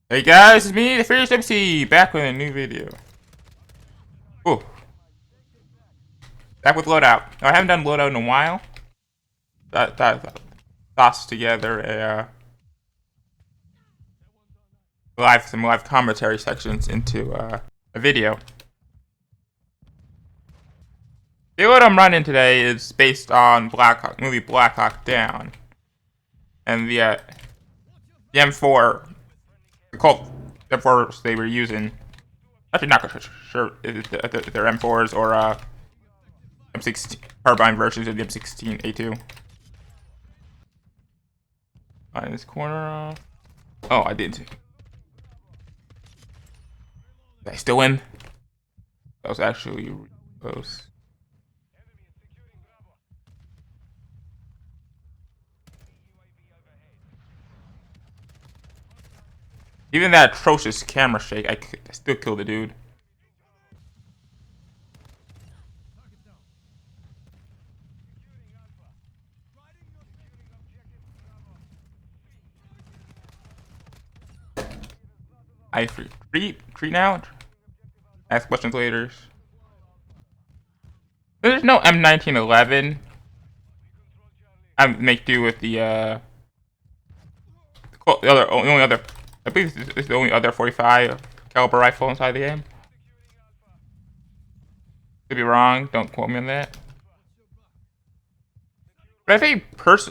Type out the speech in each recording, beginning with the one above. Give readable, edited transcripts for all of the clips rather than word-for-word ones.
Hey guys, it's me, the Fierce MC, back with a new video. Ooh, back with Loadout. Now, I haven't done Loadout in a while. Tossed together some live commentary sections into a video. The loadout I'm running today is based on movie Black Hawk Down, and the M4, the Colt M4s they were using. Actually, not sure if they're M4s or M16 carbine versions of the M16A2. In this corner. Oh, I did. Did I still win? That was actually close. Even that atrocious camera shake, I still killed the dude. I treat now. Ask questions later. There's no M1911. I make do with the only other. I believe this is the only other 45 caliber rifle inside the game. Could be wrong. Don't quote me on that. But I think,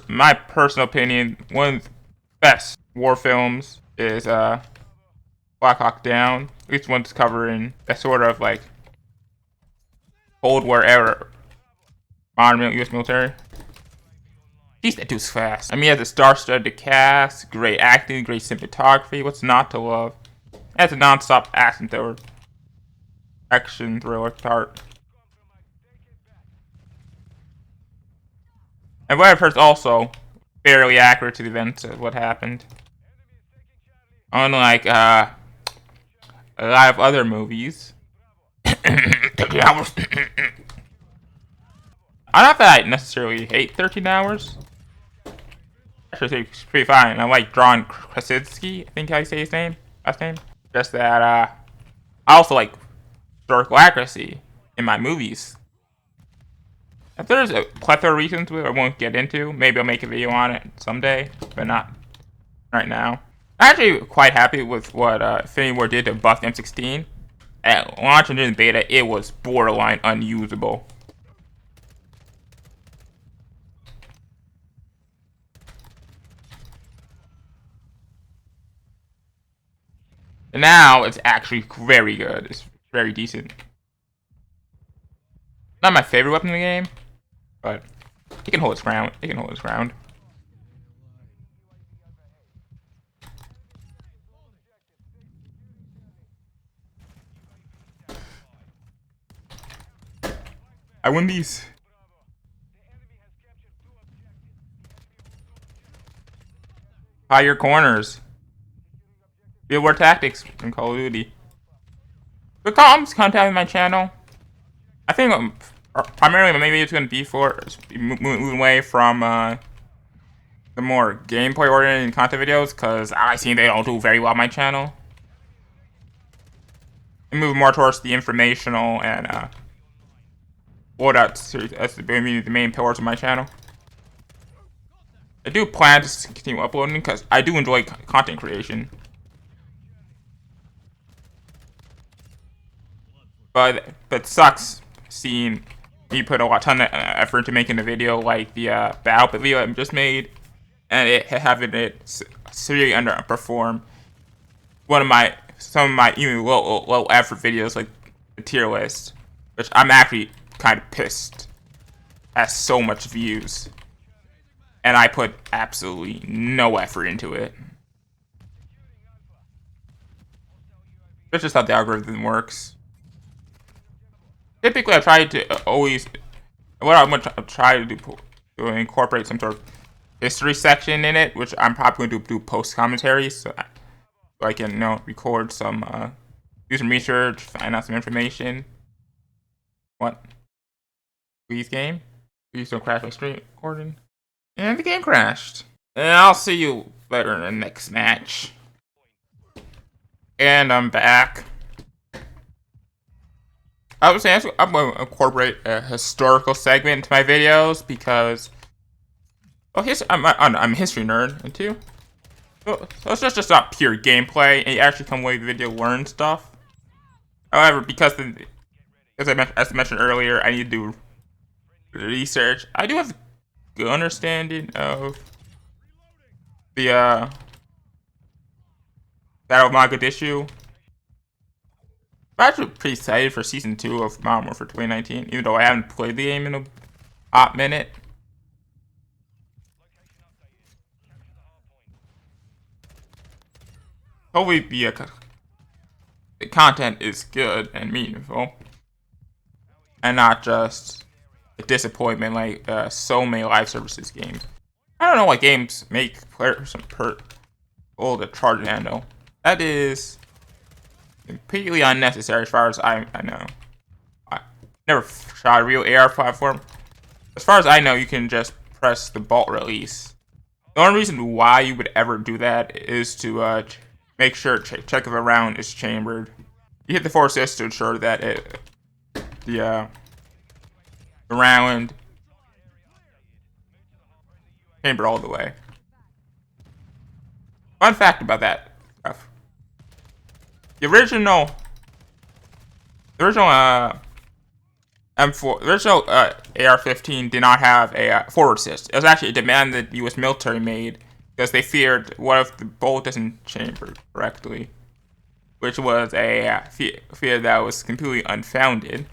my personal opinion, one of the best war films is Black Hawk Down. At least one's covering a sort of like Cold War era modern U.S. military. Jeez, that dude's fast. I mean, he has a star-studded cast, great acting, great cinematography. What's not to love? It's a non-stop action thriller start. And what I've heard is also fairly accurate to the events of what happened. Unlike a lot of other movies. I don't know if I necessarily hate 13 Hours. Actually, it's pretty fine. I like John Krasinski, I think how you say his last name. Just that, I also like historical accuracy in my movies. If there's a plethora of reasons I won't get into, maybe I'll make a video on it someday, but not right now. I'm actually quite happy with what Infinity War did to buff M16. At launch and in the beta, it was borderline unusable. And now it's actually very good. It's very decent. Not my favorite weapon in the game, but he can hold its ground. He can hold its ground. I win these. Higher corners. Field war tactics from Call of Duty. But contact my channel. I think primarily maybe it's going to be for moving away from the more gameplay oriented content videos, because I see they don't do very well on my channel. And move more towards the informational and Loadout series as the main pillars of my channel. I do plan to continue uploading because I do enjoy content creation. But it sucks seeing me put a ton of effort into making a video like the Battle video I just made, and having it severely underperform some of my even low effort videos like the tier list, which I'm actually kind of pissed has so much views, and I put absolutely no effort into it. That's just how the algorithm works. Typically, I try to always, what I'm going to try to do to incorporate some sort of history section in it, which I'm probably going to do post commentary, so I can record some, do some research, find out some information. What? Please game? Please don't crash my stream recording. And the game crashed. And I'll see you later in the next match. And I'm back. I was saying I'm going to incorporate a historical segment into my videos because, well, I'm a history nerd, and too. So it's just not pure gameplay, and you actually come away with the video learn stuff. However, because as I mentioned earlier, I need to do research. I do have a good understanding of the Battle of Mogadishu. I'm actually pretty excited for Season 2 of Modern Warfare 2019, even though I haven't played the game in a hot minute. Hopefully the content is good and meaningful, and not just a disappointment like so many live services games. I don't know why games make players per to charge an handle. That is completely unnecessary as far as I know. I never shot a real AR platform. As far as I know, you can just press the bolt release. The only reason why you would ever do that is to make sure check if a round is chambered. You hit the 4 assists to ensure that the round chambered all the way. Fun fact about that stuff. The original AR-15 did not have a forward assist. It was actually a demand that the U.S. military made because they feared what if the bullet doesn't chamber correctly, which was a fear that was completely unfounded.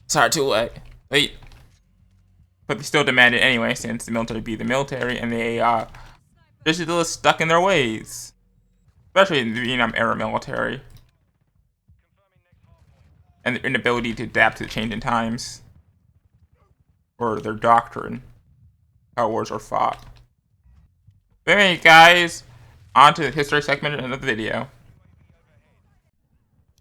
Sorry, too late. But they still demanded it anyway, since the military be the military, and they just still stuck in their ways, especially in the Vietnam era military, and their inability to adapt to the changing times, or their doctrine, how wars are fought. But anyway, guys, on to the history segment of the video.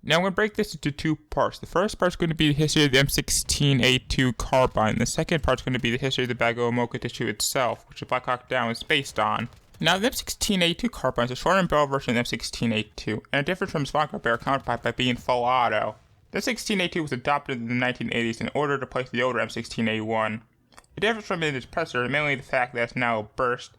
Now I'm going to break this into 2 parts. The first part is going to be the history of the M16A2 carbine. The second part is going to be the history of the Battle of Mogadishu itself, which the Black Hawk Down is based on. Now, the M16A2 carbine is a shortened barrel version of the M16A2, and it differs from its longer barrel counterpart by being full auto. The M16A2 was adopted in the 1980s in order to replace the older M16A1. It differs from its predecessor mainly the fact that it's now a burst,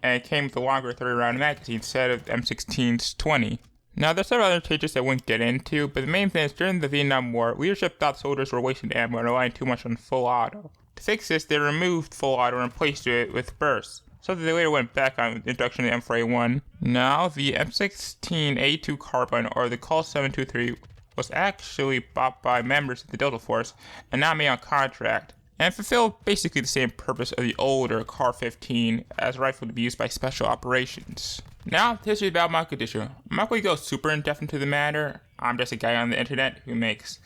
and it came with a longer 30-round magazine instead of the M16's 20. Now, there's several other changes I won't get into, but the main thing is during the Vietnam War, leadership thought soldiers were wasting ammo and relying too much on full auto. To fix this, they removed full auto and replaced it with bursts, so that they later went back on the introduction of the M4A1. Now, the M16A2 carbine, or the Call 723, was actually bought by members of the Delta Force and not made on contract, and fulfilled basically the same purpose of the older CAR-15 as a rifle to be used by special operations. Now, the history about Mogadishu. I'm not going to go super in-depth into the matter. I'm just a guy on the internet who makes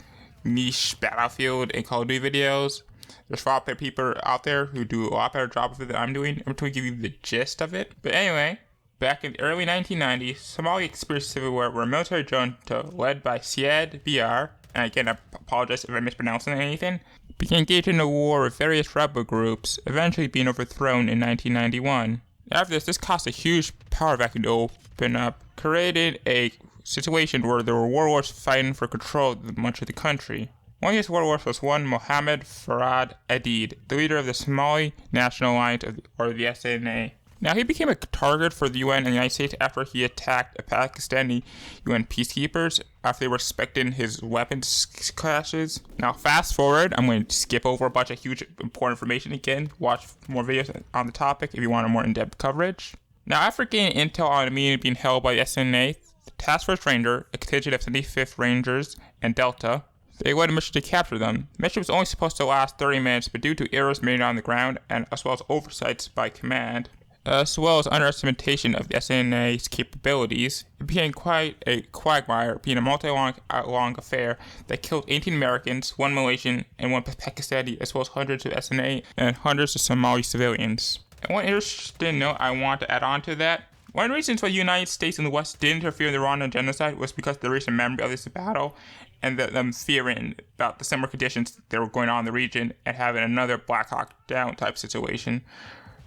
niche Battlefield and Call of Duty videos. There's far better people out there who do a lot better job of it than I'm doing. I'm going to give you the gist of it. But anyway, back in the early 1990s, Somalia experienced civil war where a military junta led by Siad Barre, and again I apologize if I'm mispronouncing anything, began engaged in a war with various rebel groups, eventually being overthrown in 1991. After this caused a huge power vacuum to open up, created a situation where there were warlords fighting for control of much of the country. One of these warlords was one Mohammed Farad Aidid, the leader of the Somali National Alliance, or the SNA. Now, he became a target for the UN and the United States after he attacked Pakistani UN peacekeepers after they were suspecting his weapons caches. Now, fast forward, I'm going to skip over a bunch of huge important information again. Watch more videos on the topic if you want a more in-depth coverage. Now, after gaining intel on a meeting being held by the SNA, the Task Force Ranger, a contingent of 75th Rangers and Delta, they led a mission to capture them. The mission was only supposed to last 30 minutes, but due to errors made on the ground, and as well as oversights by command, as well as underestimation of the SNA's capabilities, it became quite a quagmire, being a multi-long affair that killed 18 Americans, 1 Malaysian, and 1 Pakistani, as well as hundreds of SNA and hundreds of Somali civilians. And one interesting note I want to add on to that, one of the reasons why the United States and the West did interfere in the Rwandan genocide was because of the recent memory of this battle, and them fearing about the similar conditions that were going on in the region and having another Black Hawk Down type situation,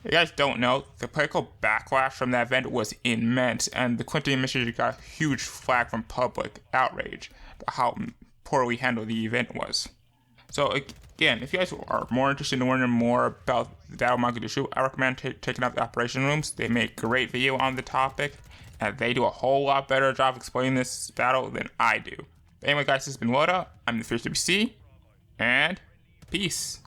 If you guys don't know, the political backlash from that event was immense, and the Clinton administration got a huge flag from public outrage about how poorly handled the event was. So again, if you guys are more interested in learning more about the WWII issue, I recommend checking out the operation rooms. They make a great video on the topic, and they do a whole lot better job explaining this battle than I do. But anyway guys, this has been Loadout. I'm the Fierce WC, and peace.